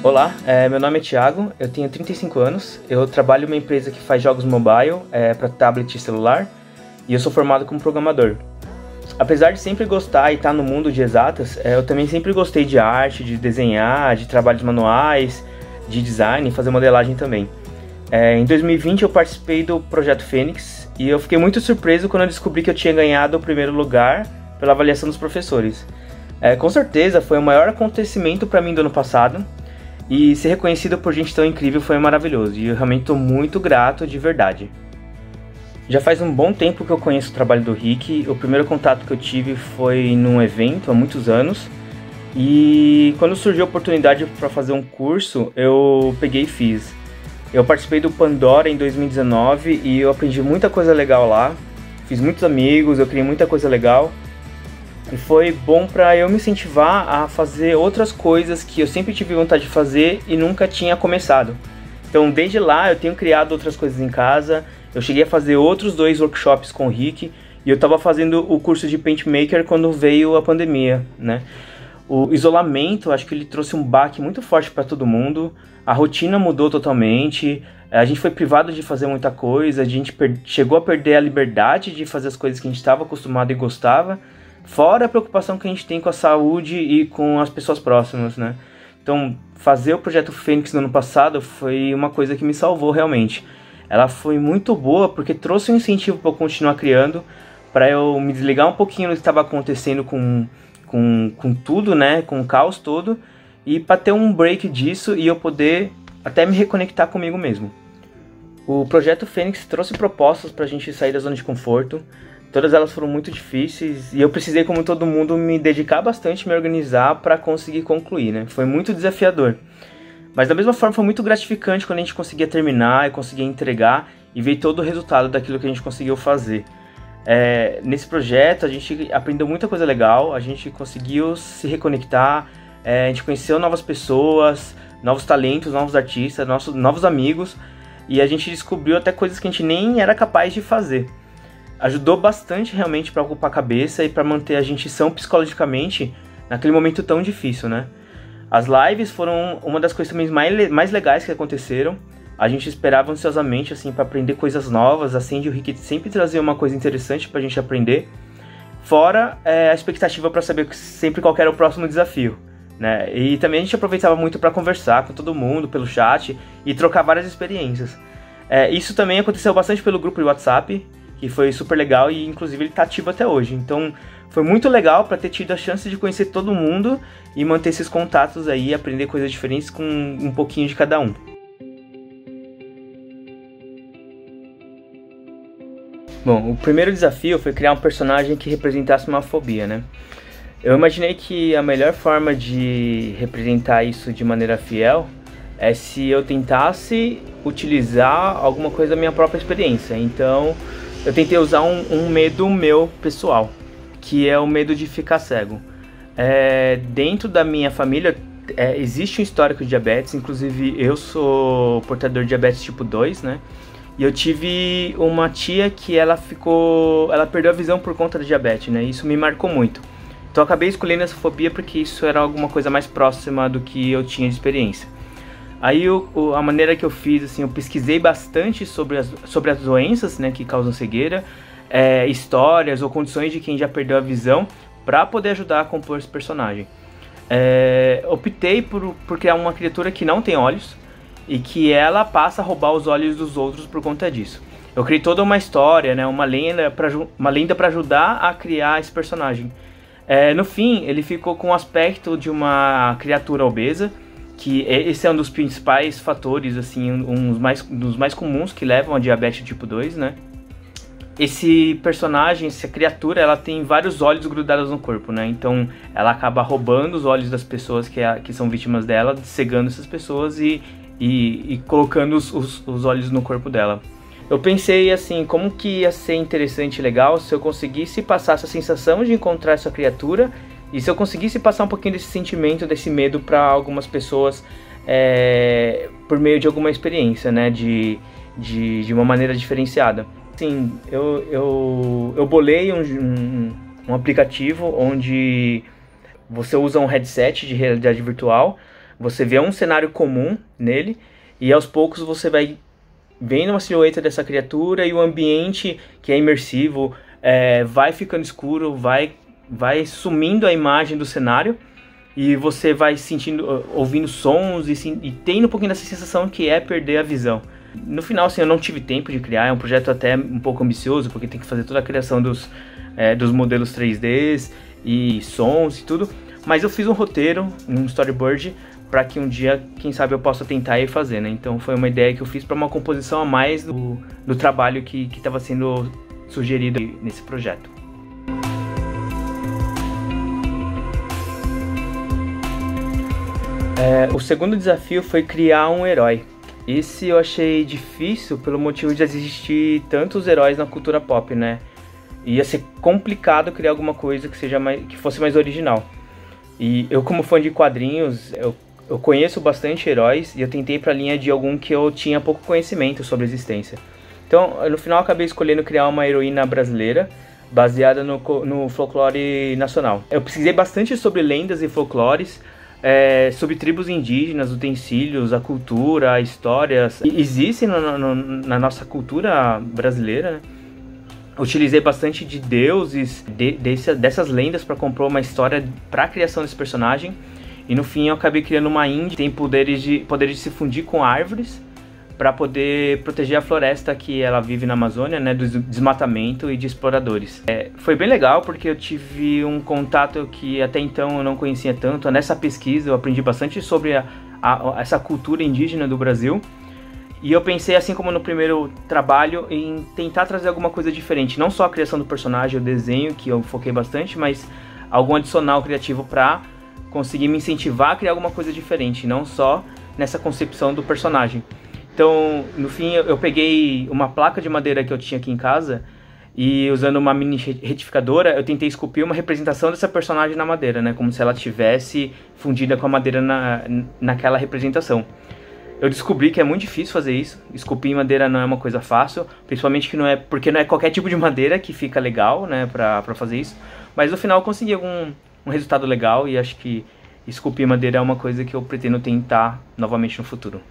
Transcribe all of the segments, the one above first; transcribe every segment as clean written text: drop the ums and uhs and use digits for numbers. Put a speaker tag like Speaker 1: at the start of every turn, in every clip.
Speaker 1: Olá, meu nome é Thiago, eu tenho 35 anos, eu trabalho em uma empresa que faz jogos mobile para tablet e celular e eu sou formado como programador. Apesar de sempre gostar e estar no mundo de exatas, eu também sempre gostei de arte, de desenhar, de trabalhos manuais, de design e fazer modelagem também. Em 2020 eu participei do Projeto Fênix e eu fiquei muito surpreso quando eu descobri que eu tinha ganhado o primeiro lugar pela avaliação dos professores. Com certeza foi o maior acontecimento para mim do ano passado. E ser reconhecido por gente tão incrível foi maravilhoso, e eu realmente estou muito grato de verdade. Já faz um bom tempo que eu conheço o trabalho do Rick, o primeiro contato que eu tive foi num evento há muitos anos, e quando surgiu a oportunidade para fazer um curso, eu peguei e fiz. Eu participei do Pandora em 2019 e eu aprendi muita coisa legal lá, fiz muitos amigos, eu criei muita coisa legal. E foi bom para eu me incentivar a fazer outras coisas que eu sempre tive vontade de fazer e nunca tinha começado. Então desde lá eu tenho criado outras coisas em casa, eu cheguei a fazer outros 2 workshops com o Rick e eu estava fazendo o curso de Paint Maker quando veio a pandemia, né? O isolamento, acho que ele trouxe um baque muito forte para todo mundo, a rotina mudou totalmente, a gente foi privado de fazer muita coisa, a gente chegou a perder a liberdade de fazer as coisas que a gente estava acostumado e gostava. Fora a preocupação que a gente tem com a saúde e com as pessoas próximas, né? Então, fazer o Projeto Fênix no ano passado foi uma coisa que me salvou realmente. Ela foi muito boa porque trouxe um incentivo para eu continuar criando, para eu me desligar um pouquinho do que estava acontecendo com tudo, né? Com o caos todo, e para ter um break disso e eu poder até me reconectar comigo mesmo. O Projeto Fênix trouxe propostas para a gente sair da zona de conforto. Todas elas foram muito difíceis e eu precisei, como todo mundo, me dedicar bastante, me organizar para conseguir concluir, né? Foi muito desafiador. Mas da mesma forma foi muito gratificante quando a gente conseguia terminar e conseguia entregar e ver todo o resultado daquilo que a gente conseguiu fazer. Nesse projeto a gente aprendeu muita coisa legal, a gente conseguiu se reconectar, a gente conheceu novas pessoas, novos talentos, novos artistas, novos amigos e a gente descobriu até coisas que a gente nem era capaz de fazer. Ajudou bastante realmente para ocupar a cabeça e para manter a gente são psicologicamente naquele momento tão difícil, né? As lives foram uma das coisas também mais legais que aconteceram. A gente esperava ansiosamente assim para aprender coisas novas, assim, e o Rick sempre trazia uma coisa interessante para a gente aprender. Fora a expectativa para saber sempre qual era o próximo desafio, né? E também a gente aproveitava muito para conversar com todo mundo pelo chat e trocar várias experiências. Isso também aconteceu bastante pelo grupo de WhatsApp, que foi super legal e inclusive ele está ativo até hoje. Então foi muito legal para ter tido a chance de conhecer todo mundo e manter esses contatos aí, aprender coisas diferentes com um pouquinho de cada um. Bom, o primeiro desafio foi criar um personagem que representasse uma fobia, né? Eu imaginei que a melhor forma de representar isso de maneira fiel é se eu tentasse utilizar alguma coisa da minha própria experiência. Então eu tentei usar um medo meu pessoal, que é o medo de ficar cego. Dentro da minha família existe um histórico de diabetes, inclusive eu sou portador de diabetes tipo 2, né? E eu tive uma tia que ela perdeu a visão por conta da diabetes, né? Isso me marcou muito. Então eu acabei escolhendo essa fobia porque isso era alguma coisa mais próxima do que eu tinha de experiência. Aí a maneira que eu fiz, assim, eu pesquisei bastante sobre as doenças, né, que causam cegueira, histórias ou condições de quem já perdeu a visão, para poder ajudar a compor esse personagem. Optei por criar uma criatura que não tem olhos e que ela passa a roubar os olhos dos outros por conta disso. Eu criei toda uma história, né, uma lenda para ajudar a criar esse personagem. No fim, ele ficou com o aspecto de uma criatura obesa, que esse é um dos principais fatores, assim, dos mais comuns que levam a diabetes tipo 2, né? Esse personagem, essa criatura, ela tem vários olhos grudados no corpo, né? Então ela acaba roubando os olhos das pessoas que são vítimas dela, cegando essas pessoas e colocando os olhos no corpo dela. Eu pensei assim, como que ia ser interessante e legal se eu conseguisse passar essa sensação de encontrar essa criatura e se eu conseguisse passar um pouquinho desse sentimento, desse medo para algumas pessoas por meio de alguma experiência, né, de uma maneira diferenciada. Sim, eu bolei um aplicativo onde você usa um headset de realidade virtual, Você vê um cenário comum nele e aos poucos você vai vendo uma silhueta dessa criatura e o ambiente que é imersivo vai ficando escuro, vai sumindo a imagem do cenário e você vai sentindo, ouvindo sons e tendo um pouquinho dessa sensação que é perder a visão. No final, assim, eu não tive tempo de criar, é um projeto até um pouco ambicioso, porque tem que fazer toda a criação dos modelos 3Ds e sons e tudo, mas eu fiz um roteiro, um storyboard, para que um dia, quem sabe, eu possa tentar ir fazer, né? Então foi uma ideia que eu fiz para uma composição a mais do trabalho que estava sendo sugerido nesse projeto. O segundo desafio foi criar um herói. Esse eu achei difícil pelo motivo de existir tantos heróis na cultura pop, né? Ia ser complicado criar alguma coisa que fosse mais original. E eu, como fã de quadrinhos, eu conheço bastante heróis e eu tentei ir pra linha de algum que eu tinha pouco conhecimento sobre a existência. Então, no final, eu acabei escolhendo criar uma heroína brasileira baseada no folclore nacional. Eu pesquisei bastante sobre lendas e folclores, sobre tribos indígenas, utensílios, a cultura, a história. Existem na nossa cultura brasileira, né? Utilizei bastante de deuses, dessas lendas para compor uma história para a criação desse personagem. E no fim eu acabei criando uma índia que tem poderes de se fundir com árvores para poder proteger a floresta que ela vive na Amazônia, né, do desmatamento e de exploradores. Foi bem legal porque eu tive um contato que até então eu não conhecia tanto. Nessa pesquisa eu aprendi bastante sobre essa cultura indígena do Brasil. E eu pensei, assim como no primeiro trabalho, em tentar trazer alguma coisa diferente. Não só a criação do personagem, o desenho, que eu foquei bastante, mas algum adicional criativo para conseguir me incentivar a criar alguma coisa diferente, não só nessa concepção do personagem. Então, no fim, eu peguei uma placa de madeira que eu tinha aqui em casa e, usando uma mini retificadora, eu tentei esculpir uma representação dessa personagem na madeira, né? Como se ela tivesse fundida com a madeira naquela representação. Eu descobri que é muito difícil fazer isso. Esculpir em madeira não é uma coisa fácil, principalmente porque não é qualquer tipo de madeira que fica legal, né, pra fazer isso. Mas no final eu consegui um resultado legal e acho que esculpir madeira é uma coisa que eu pretendo tentar novamente no futuro.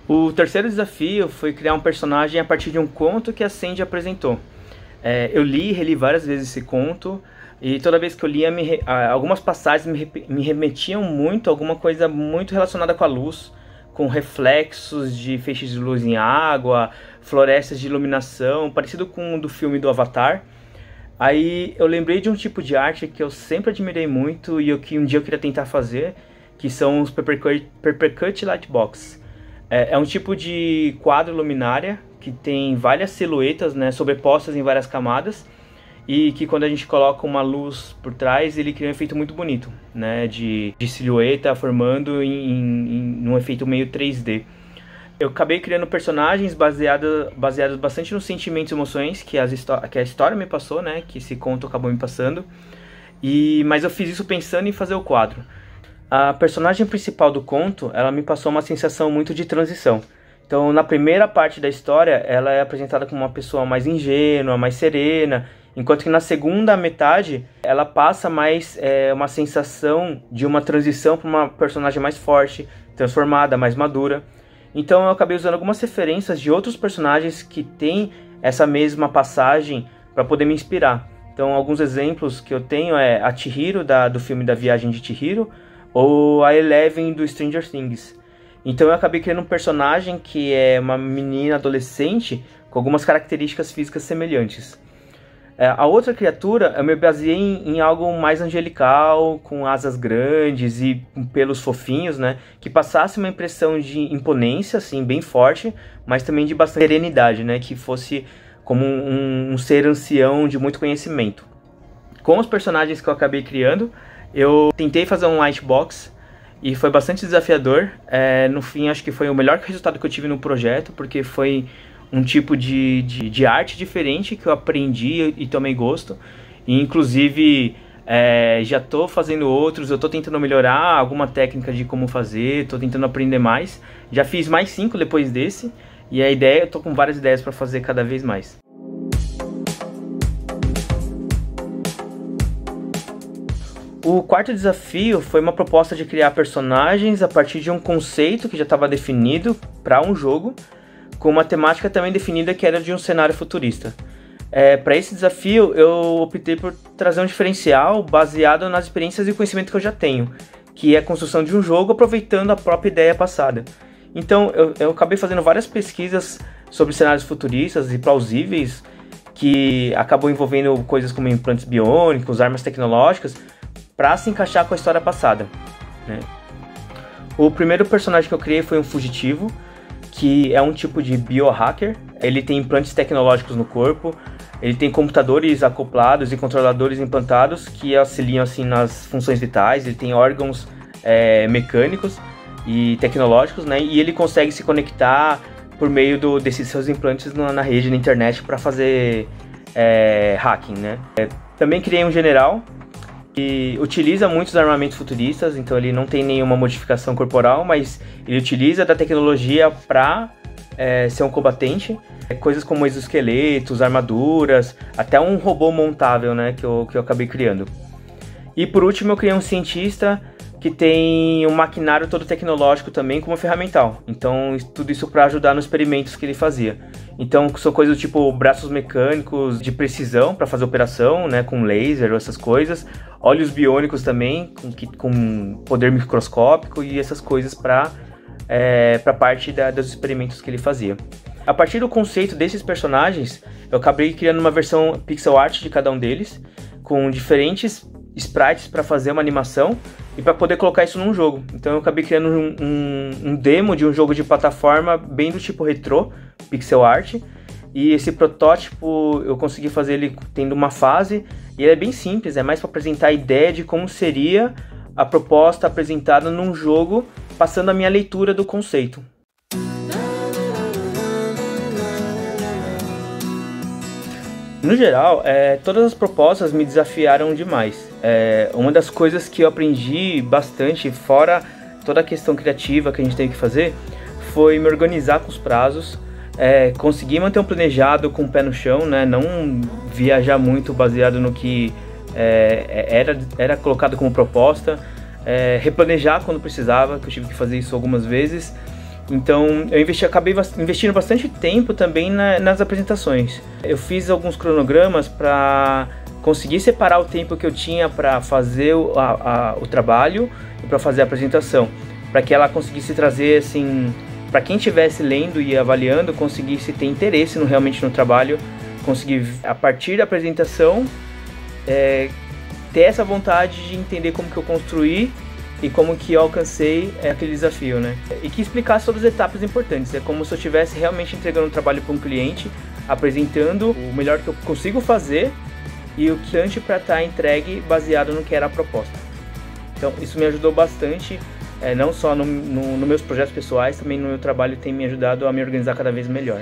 Speaker 1: O terceiro desafio foi criar um personagem a partir de um conto que a Sandy apresentou. Eu li e reli várias vezes esse conto, e toda vez que eu lia, algumas passagens me remetiam muito a alguma coisa muito relacionada com a luz, com reflexos de feixes de luz em água, florestas de iluminação, parecido com o do filme do Avatar. Aí eu lembrei de um tipo de arte que eu sempre admirei muito e que um dia eu queria tentar fazer, que são os Papercut Lightbox. É um tipo de quadro luminária que tem várias silhuetas, né, sobrepostas em várias camadas, e que quando a gente coloca uma luz por trás, ele cria um efeito muito bonito, né, de silhueta formando num efeito meio 3D. Eu acabei criando personagens baseados bastante nos sentimentos e emoções que a história me passou, né, que esse conto acabou me passando, mas eu fiz isso pensando em fazer o quadro. A personagem principal do conto, ela me passou uma sensação muito de transição. Então, na primeira parte da história, ela é apresentada como uma pessoa mais ingênua, mais serena, enquanto que na segunda metade, ela passa mais uma sensação de uma transição para uma personagem mais forte, transformada, mais madura. Então, eu acabei usando algumas referências de outros personagens que têm essa mesma passagem para poder me inspirar. Então, alguns exemplos que eu tenho é a Chihiro, do filme da Viagem de Chihiro, ou a Eleven do Stranger Things. Então eu acabei criando um personagem que é uma menina adolescente com algumas características físicas semelhantes. A outra criatura eu me baseei em algo mais angelical, com asas grandes e pelos fofinhos, né, que passasse uma impressão de imponência, assim, bem forte, mas também de bastante serenidade, né, que fosse como um ser ancião de muito conhecimento. Com os personagens que eu acabei criando, eu tentei fazer um lightbox e foi bastante desafiador. No fim, acho que foi o melhor resultado que eu tive no projeto, porque foi um tipo de arte diferente que eu aprendi e tomei gosto. E, inclusive, já estou fazendo outros, eu estou tentando melhorar alguma técnica de como fazer, estou tentando aprender mais. Já fiz mais 5 depois desse, e a ideia, eu estou com várias ideias para fazer cada vez mais. O quarto desafio foi uma proposta de criar personagens a partir de um conceito que já estava definido para um jogo, com uma temática também definida que era de um cenário futurista. Para esse desafio, eu optei por trazer um diferencial baseado nas experiências e conhecimento que eu já tenho, que é a construção de um jogo aproveitando a própria ideia passada. Então, eu acabei fazendo várias pesquisas sobre cenários futuristas e plausíveis, que acabou envolvendo coisas como implantes biônicos, armas tecnológicas, para se encaixar com a história passada, né? O primeiro personagem que eu criei foi um fugitivo, que é um tipo de biohacker. Ele tem implantes tecnológicos no corpo, ele tem computadores acoplados e controladores implantados que auxiliam assim nas funções vitais, ele tem órgãos mecânicos e tecnológicos, né? E ele consegue se conectar por meio desses seus implantes na rede, na internet, para fazer hacking, né? Também criei um general que utiliza muitos armamentos futuristas, então ele não tem nenhuma modificação corporal, mas ele utiliza da tecnologia para ser um combatente. Coisas como exoesqueletos, armaduras, até um robô montável, né, que eu acabei criando. E por último eu criei um cientista que tem um maquinário todo tecnológico também como ferramental. Então tudo isso para ajudar nos experimentos que ele fazia. Então são coisas do tipo braços mecânicos de precisão para fazer operação, né, com laser ou essas coisas. Olhos biônicos também, com poder microscópico e essas coisas para parte dos experimentos que ele fazia. A partir do conceito desses personagens, eu acabei criando uma versão pixel art de cada um deles, com diferentes sprites para fazer uma animação e para poder colocar isso num jogo. Então eu acabei criando um demo de um jogo de plataforma bem do tipo retrô, pixel art, e esse protótipo eu consegui fazer ele tendo uma fase, e ele é bem simples, é mais para apresentar a ideia de como seria a proposta apresentada num jogo, passando a minha leitura do conceito. No geral, todas as propostas me desafiaram demais. Uma das coisas que eu aprendi bastante, fora toda a questão criativa que a gente teve que fazer, foi me organizar com os prazos, conseguir manter um planejado com o pé no chão, né? Não viajar muito baseado no que era colocado como proposta, replanejar quando precisava, que eu tive que fazer isso algumas vezes. Então eu acabei investindo bastante tempo também nas apresentações. Eu fiz alguns cronogramas para conseguir separar o tempo que eu tinha para fazer o trabalho e para fazer a apresentação, para que ela conseguisse trazer, assim, para quem estivesse lendo e avaliando, conseguisse ter interesse realmente no trabalho, conseguir, a partir da apresentação, ter essa vontade de entender como que eu construí e como que eu alcancei aquele desafio, né? E que explicasse todas as etapas importantes. É como se eu estivesse realmente entregando um trabalho para um cliente, apresentando o melhor que eu consigo fazer e o que antes para estar entregue baseado no que era a proposta. Então isso me ajudou bastante, não só nos meus projetos pessoais, também no meu trabalho tem me ajudado a me organizar cada vez melhor.